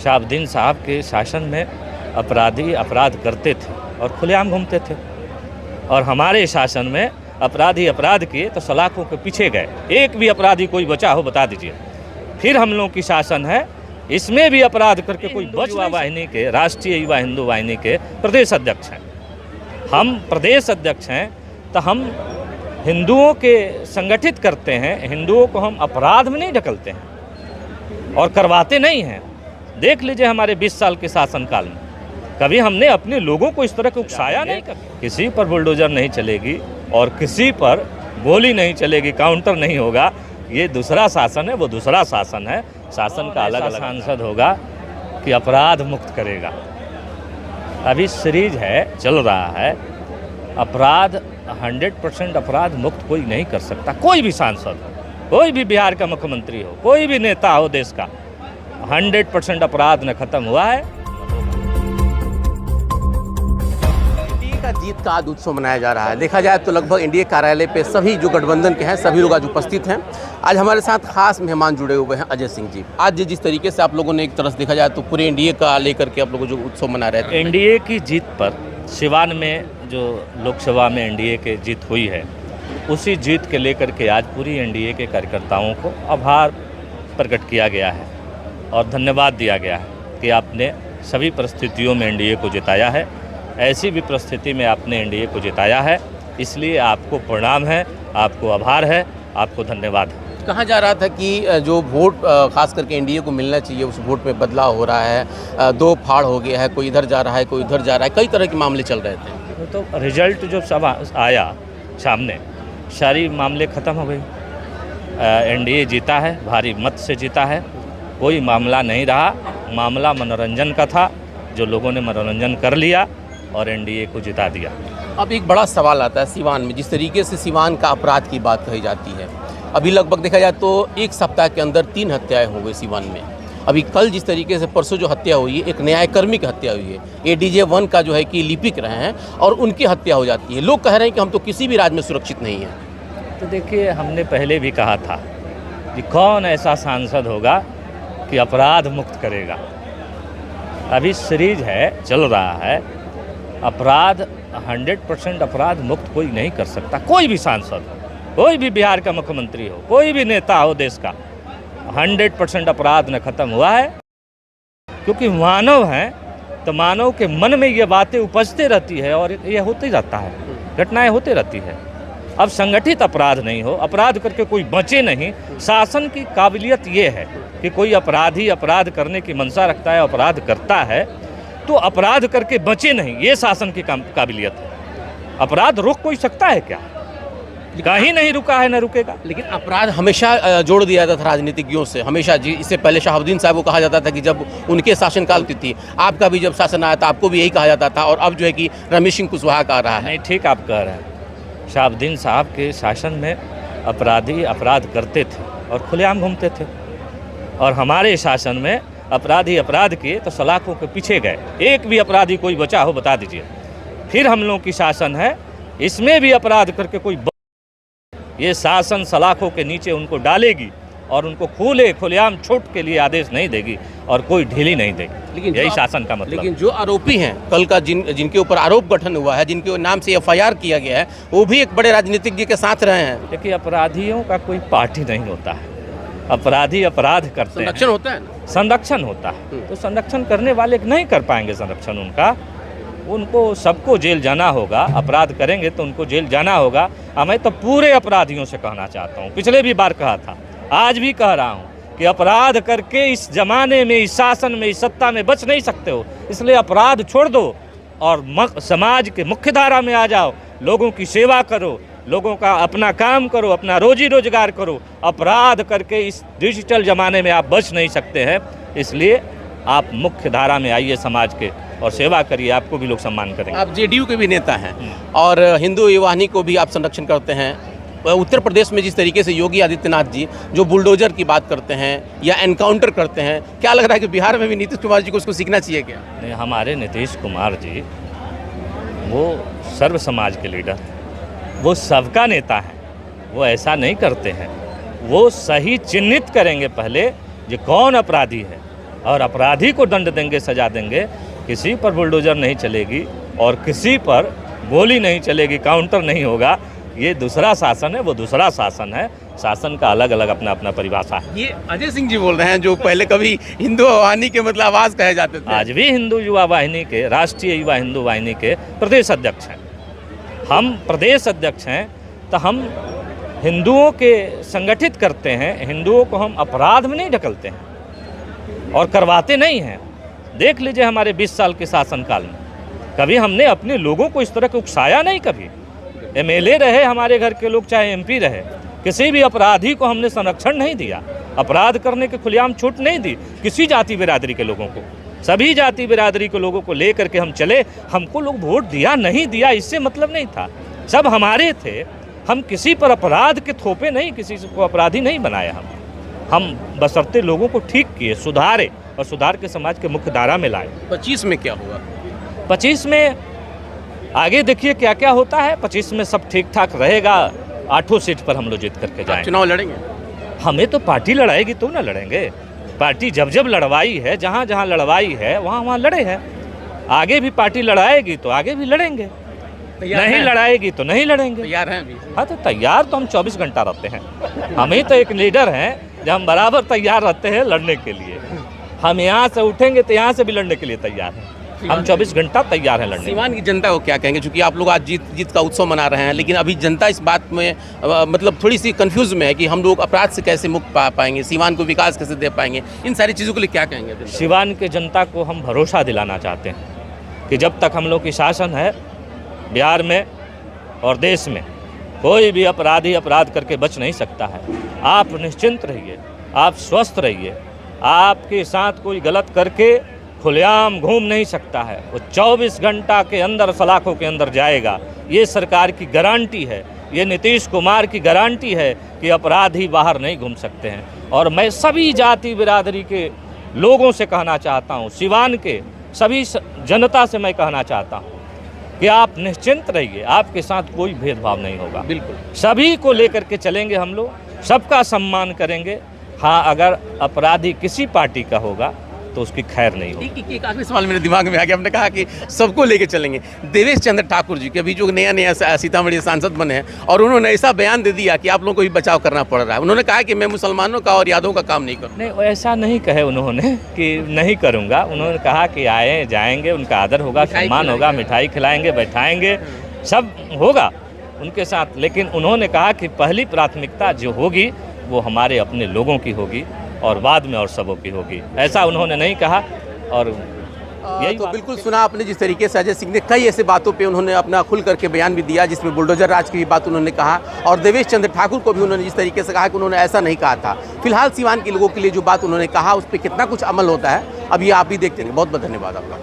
शहाबुद्दीन साहब के शासन में अपराधी अपराध करते थे और खुलेआम घूमते थे, और हमारे शासन में अपराधी अपराध किए तो सलाखों के पीछे गए। एक भी अपराधी कोई बचा हो बता दीजिए। फिर हम लोगों की शासन है, इसमें भी अपराध करके कोई युवा वाहिनी के, राष्ट्रीय युवा हिंदू वाहिनी के प्रदेश अध्यक्ष हैं। हम प्रदेश अध्यक्ष हैं तो हम हिंदुओं के संगठित करते हैं, हिंदुओं को हम अपराध में नहीं ढकलते हैं और करवाते नहीं हैं। देख लीजिए हमारे 20 साल के शासनकाल में कभी हमने अपने लोगों को इस तरह के उकसाया नहीं। किसी पर बुलडोजर नहीं चलेगी और किसी पर गोली नहीं चलेगी, काउंटर नहीं होगा। ये दूसरा शासन है, वो दूसरा शासन है। शासन का अलग अलग सांसद होगा कि अपराध मुक्त करेगा। अभी सीरीज है, चल रहा है। अपराध 100% अपराध मुक्त कोई नहीं कर सकता। कोई भी सांसद हो, कोई भी बिहार का मुख्यमंत्री हो, कोई भी नेता हो देश का, 100% अपराध न खत्म हुआ है। का जीत का आज उत्सव मनाया जा रहा है। देखा जाए तो लगभग एनडीए कार्यालय पे सभी जो गठबंधन के हैं सभी लोग आज उपस्थित हैं। आज हमारे साथ खास मेहमान जुड़े हुए हैं, अजय सिंह जी। आज जिस तरीके से आप लोगों ने एक तरफ देखा जाए तो पूरे एनडीए का लेकर के आप लोग जो उत्सव मना रहे थे, एनडीए की जीत पर सिवान में जो लोकसभा में एनडीए की जीत हुई है, उसी जीत के लेकर के आज पूरी एनडीए के कार्यकर्ताओं को आभार प्रकट किया गया है और धन्यवाद दिया गया है कि आपने सभी परिस्थितियों में एनडीए को जिताया है। ऐसी भी परिस्थिति में आपने एनडीए को जिताया है, इसलिए आपको प्रणाम है, आपको आभार है, आपको धन्यवाद है। कहा जा रहा था कि जो वोट खास करके एनडीए को मिलना चाहिए उस वोट में बदलाव हो रहा है, दो फाड़ हो गया है, कोई इधर जा रहा है कोई उधर जा रहा है, कई तरह के मामले चल रहे थे। तो रिजल्ट जो सब आया सामने, सारी मामले ख़त्म हो गई। एनडीए जीता है, भारी मत से जीता है। कोई मामला नहीं रहा, मामला मनोरंजन का था, जो लोगों ने मनोरंजन कर लिया और एनडीए को जिता दिया। अब एक बड़ा सवाल आता है सिवान में, जिस तरीके से सिवान का अपराध की बात कही जाती है। अभी लगभग देखा जाए तो एक सप्ताह के अंदर 3 हत्याएं हो गई सिवान में। अभी कल जिस तरीके से परसों जो हत्या हुई है, एक न्यायकर्मी की हत्या हुई है, ADJ-1 का जो है कि लिपिक रहे हैं और उनकी हत्या हो जाती है। लोग कह रहे हैं कि हम तो किसी भी राज्य में सुरक्षित नहीं हैं। तो देखिए, हमने पहले भी कहा था कि कौन ऐसा सांसद होगा कि अपराध मुक्त करेगा। अभी सीरीज है, चल रहा है। अपराध 100% अपराध मुक्त कोई नहीं कर सकता। कोई भी सांसद हो, कोई भी बिहार का मुख्यमंत्री हो, कोई भी नेता हो देश का, 100% अपराध न खत्म हुआ है। क्योंकि मानव हैं तो मानव के मन में ये बातें उपजते रहती है और ये होते रहता है, घटनाएं होते रहती है। अब संगठित अपराध नहीं हो, अपराध करके कोई बचे नहीं। शासन की काबिलियत ये है कि कोई अपराधी अपराध करने की मंशा रखता है, अपराध करता है तो अपराध करके बचे नहीं, ये शासन की काबिलियत है। अपराध रोक कोई सकता है क्या? कहीं नहीं रुका है, न रुकेगा। लेकिन अपराध हमेशा जोड़ दिया जाता था राजनीतिज्ञों से, हमेशा जी। इससे पहले शहाबुद्दीन साहब को कहा जाता था कि जब उनके शासनकाल थी, आपका भी जब शासन आया था आपको भी यही कहा जाता था, और अब जो है कि रमेश सिंह कुशवाहा कह रहा है। नहीं, ठीक आप कह रहे हैं। शहाबुद्दीन साहब के शासन में अपराधी अपराध करते थे और खुलेआम घूमते थे, और हमारे शासन में अपराधी अपराध किए तो सलाखों के पीछे गए। एक भी अपराधी कोई बचा हो बता दीजिए। फिर हम लोगों की शासन है, इसमें भी अपराध करके कोई ये शासन सलाखों के नीचे उनको डालेगी और उनको खुलेआम छूट के लिए आदेश नहीं देगी और कोई ढीली नहीं देगी। लेकिन यही शासन का मतलब। लेकिन जो आरोपी हैं कल का, जिनके ऊपर आरोप गठन हुआ है, जिनके नाम से FIR किया गया है, वो भी एक बड़े राजनीतिज्ञ के साथ रहे हैं। देखिए, अपराधियों का कोई पार्टी नहीं होता है। अपराधी अपराध करते हैं, संरक्षण होता है ना, संरक्षण होता है। तो संरक्षण करने वाले नहीं कर पाएंगे संरक्षण उनको सबको जेल जाना होगा। अपराध करेंगे तो उनको जेल जाना होगा। मैं तो पूरे अपराधियों से कहना चाहता हूँ, पिछले भी बार कहा था, आज भी कह रहा हूँ कि अपराध करके इस जमाने में, इस शासन में, इस सत्ता में बच नहीं सकते हो। इसलिए अपराध छोड़ दो और समाज के मुख्य धारा में आ जाओ, लोगों की सेवा करो, लोगों का अपना काम करो, अपना रोजी रोजगार करो। अपराध करके इस डिजिटल ज़माने में आप बच नहीं सकते हैं। इसलिए आप मुख्य धारा में आइए समाज के और सेवा करिए, आपको भी लोग सम्मान करेंगे। आप JDU के भी नेता हैं और हिंदू युवाहिनी को भी आप संरक्षण करते हैं। उत्तर प्रदेश में जिस तरीके से योगी आदित्यनाथ जी जो बुलडोजर की बात करते हैं या एनकाउंटर करते हैं, क्या लग रहा है कि बिहार में भी नीतीश कुमार जी को उसको सीखना चाहिए क्या? नहीं, हमारे नीतीश कुमार जी वो सर्व समाज के लीडर, वो सबका नेता है। वो ऐसा नहीं करते हैं। वो सही चिन्हित करेंगे पहले जो कौन अपराधी है, और अपराधी को दंड देंगे, सजा देंगे। किसी पर बुलडोजर नहीं चलेगी और किसी पर गोली नहीं चलेगी, काउंटर नहीं होगा। ये दूसरा शासन है, वो दूसरा शासन है। शासन का अलग अलग अपना अपना परिभाषा है। ये अजय सिंह जी बोल रहे हैं जो पहले कभी हिंदू वाहिनी के मतलब आवाज़ कहे जाते थे। आज भी हिंदू युवा वाहिनी के, राष्ट्रीय युवा हिंदू वाहिनी के प्रदेश अध्यक्ष हैं। हम प्रदेश अध्यक्ष हैं तो हम हिंदुओं के संगठित करते हैं। हिंदुओं को हम अपराध में नहीं ढकलते हैं और करवाते नहीं हैं। देख लीजिए हमारे 20 साल के शासनकाल में कभी हमने अपने लोगों को इस तरह के उकसाया नहीं। कभी एमएलए रहे हमारे घर के लोग, चाहे एमपी रहे, किसी भी अपराधी को हमने संरक्षण नहीं दिया, अपराध करने के खुलेआम छूट नहीं दी किसी जाति बिरादरी के लोगों को। सभी जाति बिरादरी के लोगों को लेकर के हम चले। हमको लोग वोट दिया नहीं दिया इससे मतलब नहीं था, सब हमारे थे। हम किसी पर अपराध के थोपे नहीं, किसी को अपराधी नहीं बनाया। हम बशर्ते लोगों को ठीक किए, सुधारे और सुधार के समाज के मुख्य धारा में लाए। 25 में क्या होगा? 25 में आगे देखिए क्या क्या होता है। 25 में सब ठीक ठाक रहेगा। 8 सीट पर हम लोग जीत करके जाएंगे। चुनाव लड़ेंगे? हमें तो पार्टी लड़ाएगी तो ना लड़ेंगे। पार्टी जब जब लड़वाई है, जहाँ जहाँ लड़वाई है वहाँ वहाँ लड़े हैं। आगे भी पार्टी लड़ाएगी तो आगे भी लड़ेंगे, नहीं लड़ाएगी तो नहीं लड़ेंगे। तैयार हैं अभी? हाँ तो तैयार तो हम 24 घंटा रहते हैं। हम ही तो एक लीडर हैं जो हम बराबर तैयार रहते हैं लड़ने के लिए। हम यहाँ से उठेंगे तो यहाँ से भी लड़ने के लिए तैयार हैं। हम 24 घंटा तैयार हैं लड़ने। सीवान की जनता को क्या कहेंगे? क्योंकि आप लोग आज जीत का उत्सव मना रहे हैं, लेकिन अभी जनता इस बात में मतलब थोड़ी सी कंफ्यूज में है कि हम लोग अपराध से कैसे मुक्त पा पाएंगे, सीवान को विकास कैसे दे पाएंगे। इन सारी चीज़ों के लिए क्या कहेंगे? सीवान के जनता को हम भरोसा दिलाना चाहते हैं कि जब तक हम लोग की शासन है बिहार में और देश में, कोई भी अपराधी अपराध करके बच नहीं सकता है। आप निश्चिंत रहिए, आप स्वस्थ रहिए। आपके साथ कोई गलत करके खुलेआम घूम नहीं सकता है। वो 24 घंटा के अंदर सलाखों के अंदर जाएगा। ये सरकार की गारंटी है, ये नीतीश कुमार की गारंटी है कि अपराधी बाहर नहीं घूम सकते हैं। और मैं सभी जाति बिरादरी के लोगों से कहना चाहता हूँ, सीवान के सभी जनता से मैं कहना चाहता हूँ कि आप निश्चिंत रहिए, आपके साथ कोई भेदभाव नहीं होगा। बिल्कुल सभी को लेकर के चलेंगे हम लोग, सबका सम्मान करेंगे। हाँ, अगर अपराधी किसी पार्टी का होगा तो उसकी खैर नहीं होगी। एक आखिरी सवाल मेरे दिमाग में आ गया। हमने कहा कि सबको लेके चलेंगे। देवेश चंद्र ठाकुर जी के अभी जो नया सीतामढ़ी सांसद बने हैं और उन्होंने ऐसा बयान दे दिया कि आप लोगों को भी बचाव करना पड़ रहा है। उन्होंने कहा कि मैं मुसलमानों का और यादवों का काम नहीं करूँ। नहीं, ऐसा नहीं कहे उन्होंने कि नहीं करूँगा। उन्होंने कहा कि आए जाएंगे, उनका आदर होगा, सम्मान होगा, मिठाई खिलाएंगे, बैठाएंगे, सब होगा उनके साथ। लेकिन उन्होंने कहा कि पहली प्राथमिकता जो होगी वो हमारे अपने लोगों की होगी और बाद में और सबों की होगी। ऐसा उन्होंने नहीं कहा। और यही तो बिल्कुल सुना आपने जिस तरीके से अजय सिंह ने कई ऐसे बातों पे उन्होंने अपना खुल करके बयान भी दिया, जिसमें बुलडोजर राज की भी बात उन्होंने कहा। और देवेश चंद्र ठाकुर को भी उन्होंने जिस तरीके से कहा कि उन्होंने ऐसा नहीं कहा था। फिलहाल सीवान के लोगों के लिए जो बात उन्होंने कहा उस पर कितना कुछ अमल होता है अभी आप भी देखते हैं। बहुत बहुत धन्यवाद आपका।